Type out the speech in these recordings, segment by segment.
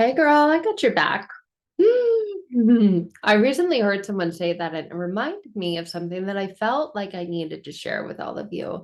Hey girl, I got your back. I recently heard someone say that and it reminded me of something that I felt like I needed to share with all of you.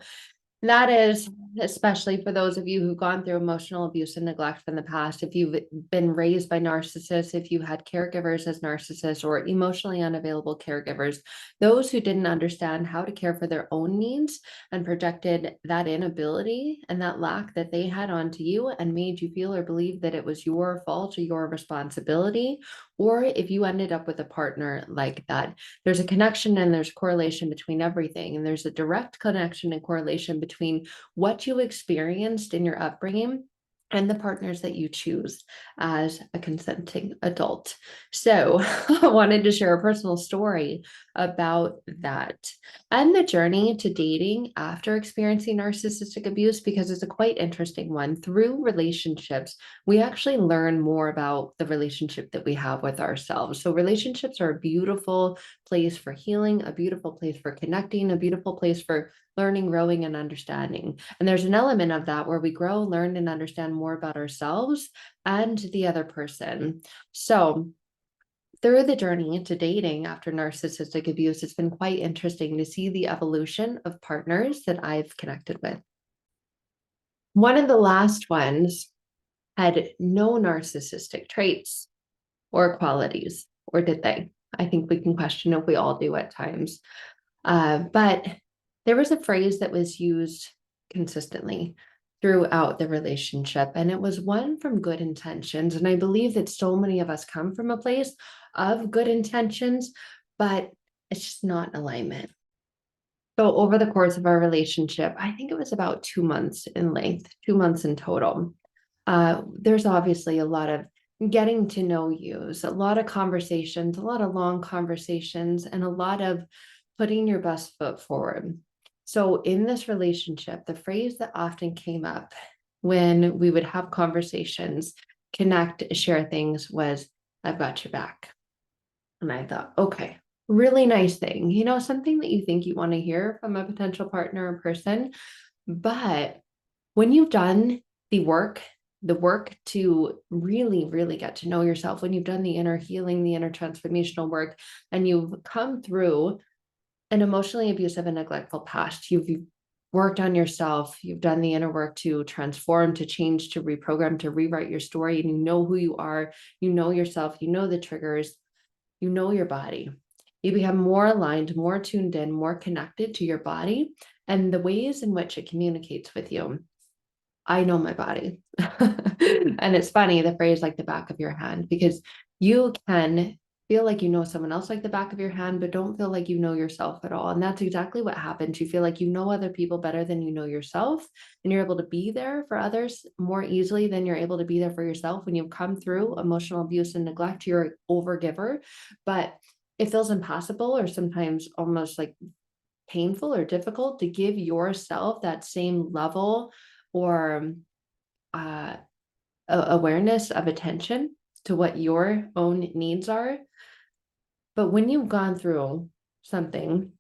That is, especially for those of you who've gone through emotional abuse and neglect in the past, if you've been raised by narcissists, if you had caregivers as narcissists or emotionally unavailable caregivers, those who didn't understand how to care for their own needs and projected that inability and that lack that they had onto you and made you feel or believe that it was your fault or your responsibility, or if you ended up with a partner like that. There's a connection and there's correlation between everything. And there's a direct connection and correlation between what you experienced in your upbringing and the partners that you choose as a consenting adult. So I wanted to share a personal story about that and the journey to dating after experiencing narcissistic abuse, because it's a quite interesting one. Through relationships, we actually learn more about the relationship that we have with ourselves. So relationships are a beautiful place for healing, a beautiful place for connecting, a beautiful place for learning, growing, and understanding. And there's an element of that where we grow, learn, and understand more about ourselves and the other person. So through the journey into dating after narcissistic abuse, it's been quite interesting to see the evolution of partners that I've connected with. One of the last ones had no narcissistic traits or qualities, or did they? I think we can question if we all do at times. But there was a phrase that was used consistently throughout the relationship, and it was one from good intentions. And I believe that so many of us come from a place of good intentions, but it's just not alignment. So over the course of our relationship, I think it was about 2 months in length, 2 months in total. There's obviously a lot of getting to know yous, a lot of conversations, a lot of long conversations, and a lot of putting your best foot forward. So in this relationship, the phrase that often came up when we would have conversations, connect, share things was, I've got your back. And I thought, okay, really nice thing, something that you think you want to hear from a potential partner or person. But when you've done the work to really, really get to know yourself, when you've done the inner healing, the inner transformational work, and you've come through an emotionally abusive and neglectful past, you've worked on yourself, you've done the inner work to transform, to change, to reprogram, to rewrite your story, and you know who you are, you know yourself, you know the triggers, you know your body. You become more aligned, more tuned in, more connected to your body and the ways in which it communicates with you. I know my body. And it's funny, the phrase like the back of your hand, because you can feel like you know someone else like the back of your hand, but don't feel like you know yourself at all. And that's exactly what happens. You feel like you know other people better than you know yourself, and you're able to be there for others more easily than you're able to be there for yourself. When you've come through emotional abuse and neglect, you're an overgiver, but it feels impossible or sometimes almost like painful or difficult to give yourself that same level or uh, awareness of attention to what your own needs are. But when you've gone through something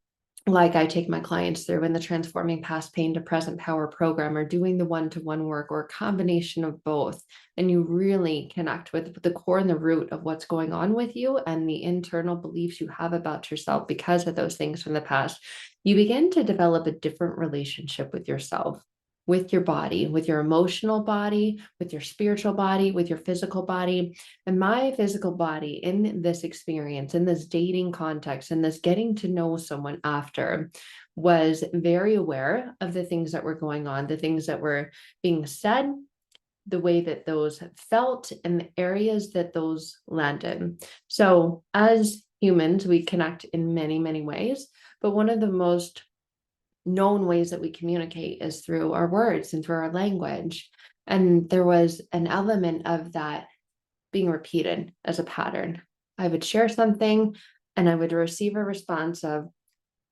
like I take my clients through in the Transforming Past Pain to Present Power program, or doing the one-to-one work, or a combination of both, and you really connect with the core and the root of what's going on with you and the internal beliefs you have about yourself because of those things from the past, you begin to develop a different relationship with yourself, with your body, with your emotional body, with your spiritual body, with your physical body. And my physical body in this experience, in this dating context, in this getting to know someone after, was very aware of the things that were going on, the things that were being said, the way that those felt, and the areas that those landed. So as humans, we connect in many, many ways, but one of the most known ways that we communicate is through our words and through our language. And there was an element of that being repeated as a pattern. I would share something and I would receive a response of,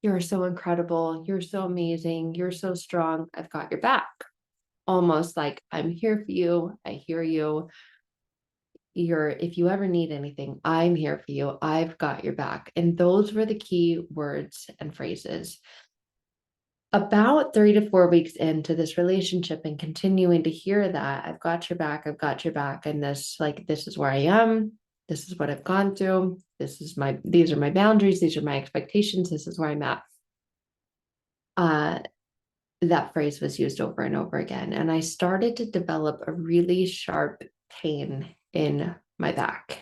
you're so incredible, you're so amazing, you're so strong, I've got your back. Almost like, I'm here for you, I hear you. If you ever need anything, I'm here for you, I've got your back. And those were the key words and phrases. about 3 to 4 weeks into this relationship and continuing to hear that, I've got your back, I've got your back. And this is where I am. This is what I've gone through. These are my boundaries. These are my expectations. This is where I'm at. That phrase was used over and over again. And I started to develop a really sharp pain in my back,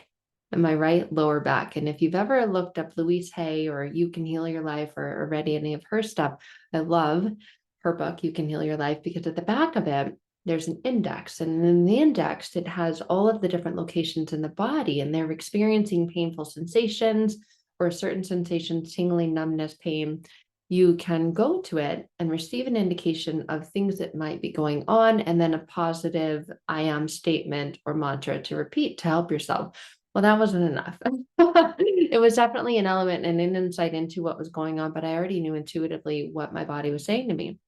in my right lower back. And if you've ever looked up Louise Hay or You Can Heal Your Life or read any of her stuff, I love her book, You Can Heal Your Life, because at the back of it, there's an index. And in the index, it has all of the different locations in the body, and they're experiencing painful sensations or certain sensations, tingling, numbness, pain. You can go to it and receive an indication of things that might be going on, and then a positive I am statement or mantra to repeat to help yourself. Well, that wasn't enough. It was definitely an element and an insight into what was going on, but I already knew intuitively what my body was saying to me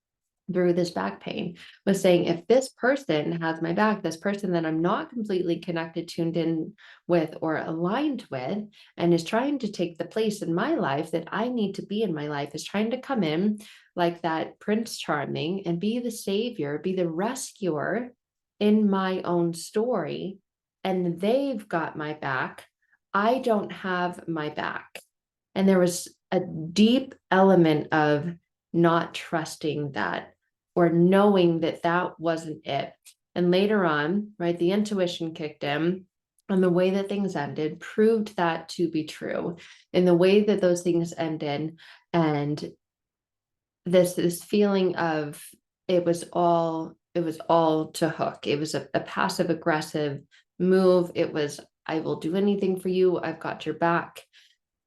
through this back pain, was saying, if this person has my back, this person that I'm not completely connected, tuned in with, or aligned with, and is trying to take the place in my life that I need to be in my life, is trying to come in like that Prince Charming and be the savior, be the rescuer in my own story, and they've got my back, I don't have my back. And there was a deep element of not trusting that, or knowing that that wasn't it. And later on, right, the intuition kicked in, and the way that things ended proved that to be true. In the way that those things ended, and this feeling of it was all to hook. It was a passive aggressive move. It was, I will do anything for you. I've got your back.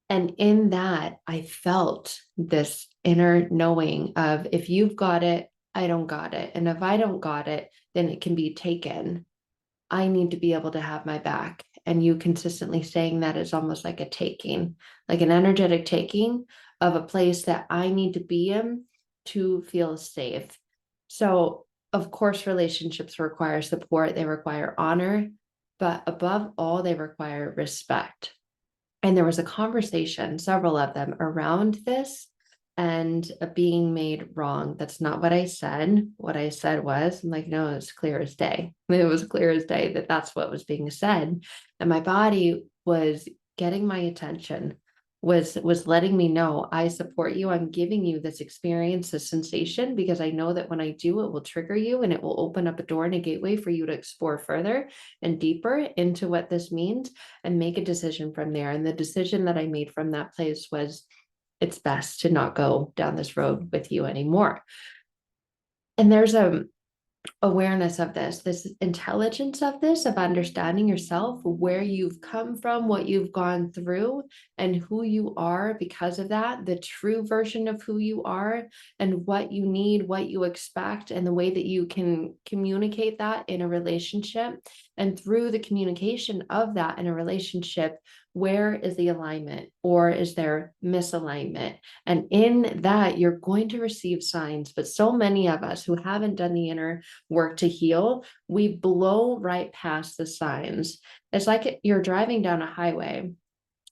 And in that, I felt this inner knowing of, if you've got it, I don't got it. And if I don't got it, then it can be taken. I need to be able to have my back. And you consistently saying that is almost like a taking, like an energetic taking of a place that I need to be in to feel safe. So, of course, relationships require support, they require honor, but above all, they require respect. And there was a conversation, several of them, around this and being made wrong. That's not what I said. What I said was, I'm like, no, it's clear as day. It was clear as day that that's what was being said. And my body was getting my attention, was letting me know, I support you. I'm giving you this experience, this sensation, because I know that when I do, it will trigger you and it will open up a door and a gateway for you to explore further and deeper into what this means and make a decision from there. And the decision that I made from that place was, it's best to not go down this road with you anymore. And there's a awareness of this intelligence of this, of understanding yourself, where you've come from, what you've gone through, and who you are because of that, the true version of who you are, and what you need, what you expect, and the way that you can communicate that in a relationship. And through the communication of that in a relationship, where is the alignment, or is there misalignment? And in that, you're going to receive signs. But so many of us who haven't done the inner work to heal, we blow right past the signs. It's like you're driving down a highway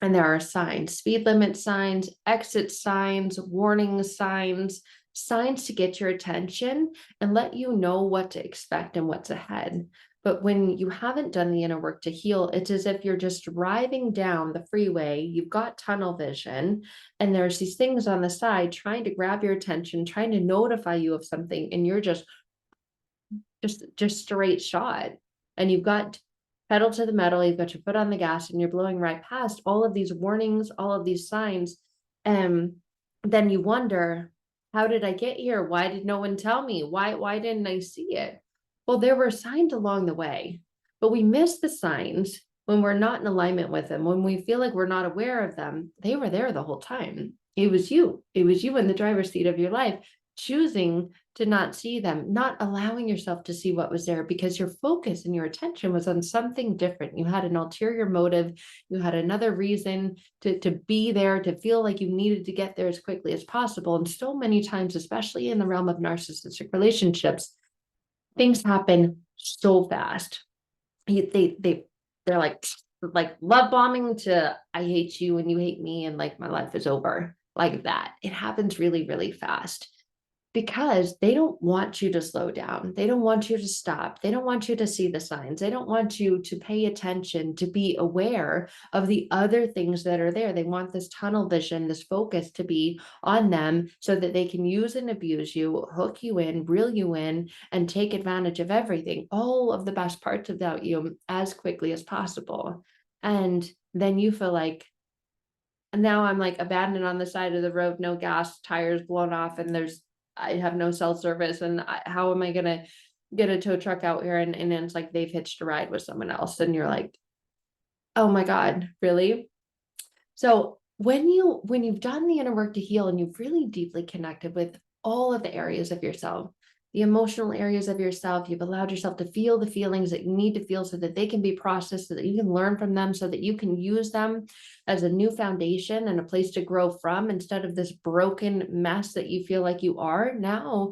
and there are signs, speed limit signs, exit signs, warning signs, signs to get your attention and let you know what to expect and what's ahead. But when you haven't done the inner work to heal, it's as if you're just driving down the freeway, you've got tunnel vision, and there's these things on the side trying to grab your attention, trying to notify you of something, and you're just straight shot. And you've got pedal to the metal, you've got your foot on the gas, and you're blowing right past all of these warnings, all of these signs. And then you wonder, how did I get here? Why did no one tell me? Why didn't I see it? Well, there were signs along the way, but we miss the signs when we're not in alignment with them, when we feel like we're not aware of them. They were there the whole time. It was you in the driver's seat of your life, choosing to not see them, not allowing yourself to see what was there, because your focus and your attention was on something different. You had an ulterior motive. You had another reason to be there, to feel like you needed to get there as quickly as possible. And so many times, especially in the realm of narcissistic relationships, things happen so fast. They're like love bombing to I hate you and you hate me and like my life is over, like that. It happens really, really fast, because they don't want you to slow down. They don't want you to stop. They don't want you to see the signs. They don't want you to pay attention, to be aware of the other things that are there. They want this tunnel vision, this focus to be on them so that they can use and abuse you, hook you in, reel you in, and take advantage of everything, all of the best parts about you as quickly as possible. And then you feel like, and now I'm like abandoned on the side of the road, no gas, tires blown off, and I have no cell service. And how am I going to get a tow truck out here? And it's like they've hitched a ride with someone else. And you're like, oh my God, really? So when you've done the inner work to heal and you've really deeply connected with all of the areas of yourself, the emotional areas of yourself, you've allowed yourself to feel the feelings that you need to feel so that they can be processed, so that you can learn from them, so that you can use them as a new foundation and a place to grow from, instead of this broken mess that you feel like you are now.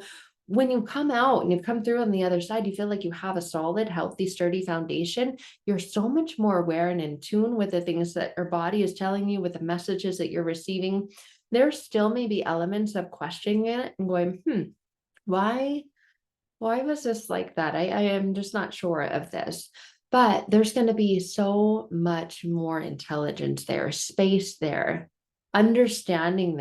When you come out and you've come through on the other side, you feel like you have a solid, healthy, sturdy foundation. You're so much more aware and in tune with the things that your body is telling you, with the messages that you're receiving. There still may be elements of questioning it and going, why was this like that? I am just not sure of this. But there's going to be so much more intelligence there, space there, understanding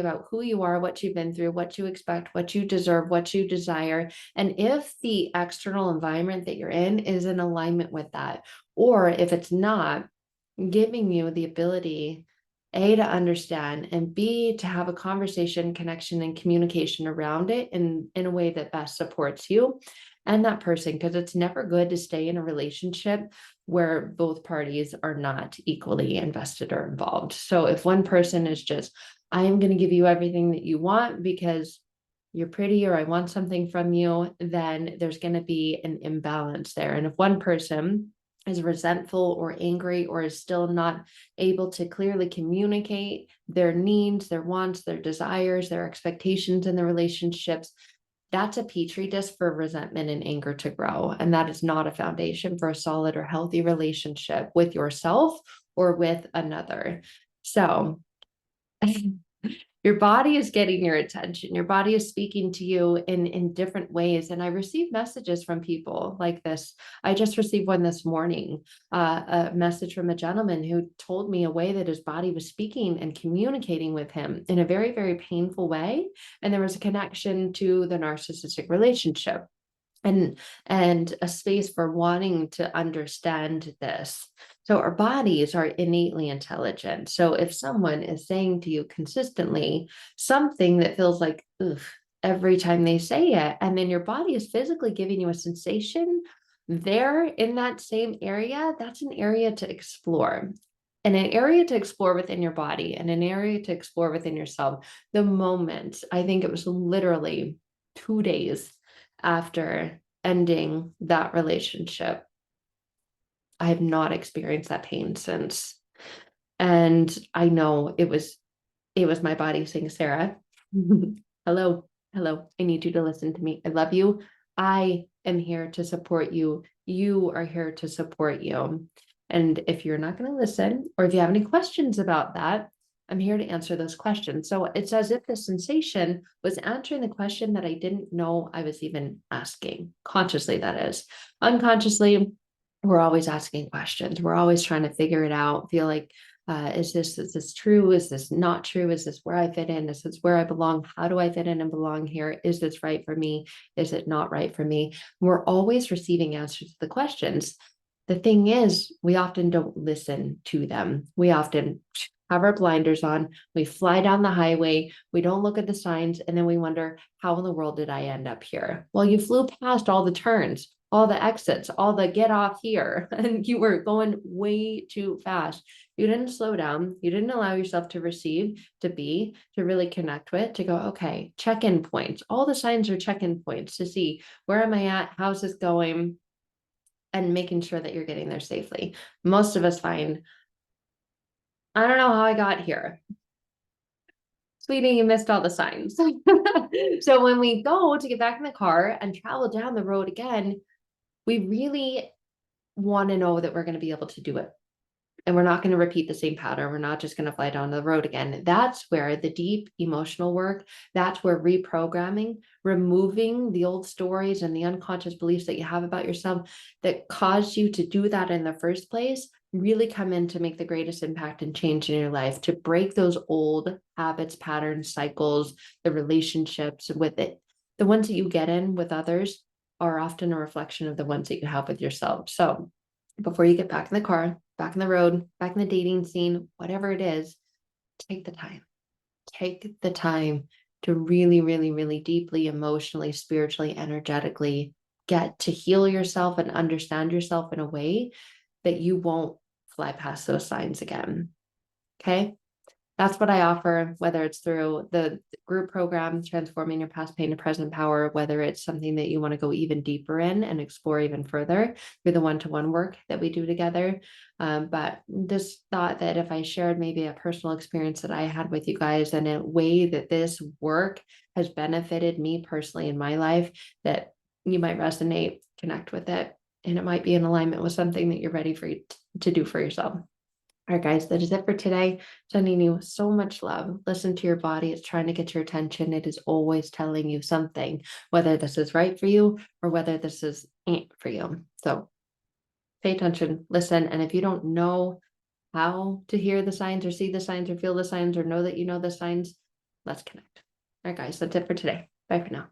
about who you are, what you've been through, what you expect, what you deserve, what you desire. And if the external environment that you're in is in alignment with that, or if it's not, giving you the ability, A, to understand, and B, to have a conversation, connection, and communication around it in a way that best supports you and that person. Because it's never good to stay in a relationship where both parties are not equally invested or involved. So if one person is just, I am going to give you everything that you want because you're pretty, or I want something from you, then there's going to be an imbalance there. And if one person is resentful or angry, or is still not able to clearly communicate their needs, their wants, their desires, their expectations in the relationships, that's a petri dish for resentment and anger to grow. And that is not a foundation for a solid or healthy relationship with yourself or with another. So your body is getting your attention. Your body is speaking to you in different ways. And I receive messages from people like this. I just received one this morning, a message from a gentleman who told me a way that his body was speaking and communicating with him in a very, very painful way. And there was a connection to the narcissistic relationship, and a space for wanting to understand this. So our bodies are innately intelligent. So if someone is saying to you consistently something that feels like, ugh, every time they say it, and then your body is physically giving you a sensation there in that same area, that's an area to explore. And an area to explore within your body, and an area to explore within yourself. The moment, I think it was literally 2 days after ending that relationship, I have not experienced that pain since. And I know it was my body saying, Sarah, hello, I need you to listen to me. I love you. I am here to support you. You are here to support you. And if you're not going to listen, or if you have any questions about that, I'm here to answer those questions. So it's as if the sensation was answering the question that I didn't know I was even asking. Consciously, that is. Unconsciously, we're always asking questions. We're always trying to figure it out. Feel like, is this true? Is this not true? Is this where I fit in? Is this where I belong? How do I fit in and belong here? Is this right for me? Is it not right for me? We're always receiving answers to the questions. The thing is, we often don't listen to them. We often have our blinders on. We fly down the highway. We don't look at the signs. And then we wonder, how in the world did I end up here? Well, you flew past all the turns, all the exits, all the get off here, and you were going way too fast. You didn't slow down. You didn't allow yourself to receive, to be, to really connect with, to go, okay, check-in points. All the signs are check-in points to see, where am I at? How's this going? And making sure that you're getting there safely. Most of us find, I don't know how I got here. Sweetie, you missed all the signs. So when we go to get back in the car and travel down the road again, we really want to know that we're going to be able to do it and we're not going to repeat the same pattern. We're not just going to fly down the road again. That's where the deep emotional work, that's where reprogramming, removing the old stories and the unconscious beliefs that you have about yourself that caused you to do that in the first place, really come in to make the greatest impact and change in your life, to break those old habits, patterns, cycles, the relationships with it. The ones that you get in with others are often a reflection of the ones that you have with yourself. So before you get back in the car, back in the road, back in the dating scene, whatever it is, take the time. Take the time to really, really, really deeply, emotionally, spiritually, energetically get to heal yourself and understand yourself in a way that you won't fly past those signs again. Okay. That's what I offer, whether it's through the group program, Transforming Your Past Pain to Present Power, whether it's something that you want to go even deeper in and explore even further through the one-to-one work that we do together. But just thought that if I shared maybe a personal experience that I had with you guys and a way that this work has benefited me personally in my life, that you might resonate, connect with it, and it might be in alignment with something that you're ready for you to do for yourself. All right, guys, that is it for today. Sending you so much love. Listen to your body. It's trying to get your attention. It is always telling you something, whether this is right for you or whether this is ain't for you. So pay attention, listen. And if you don't know how to hear the signs or see the signs or feel the signs or know that you know the signs, let's connect. All right, guys, that's it for today. Bye for now.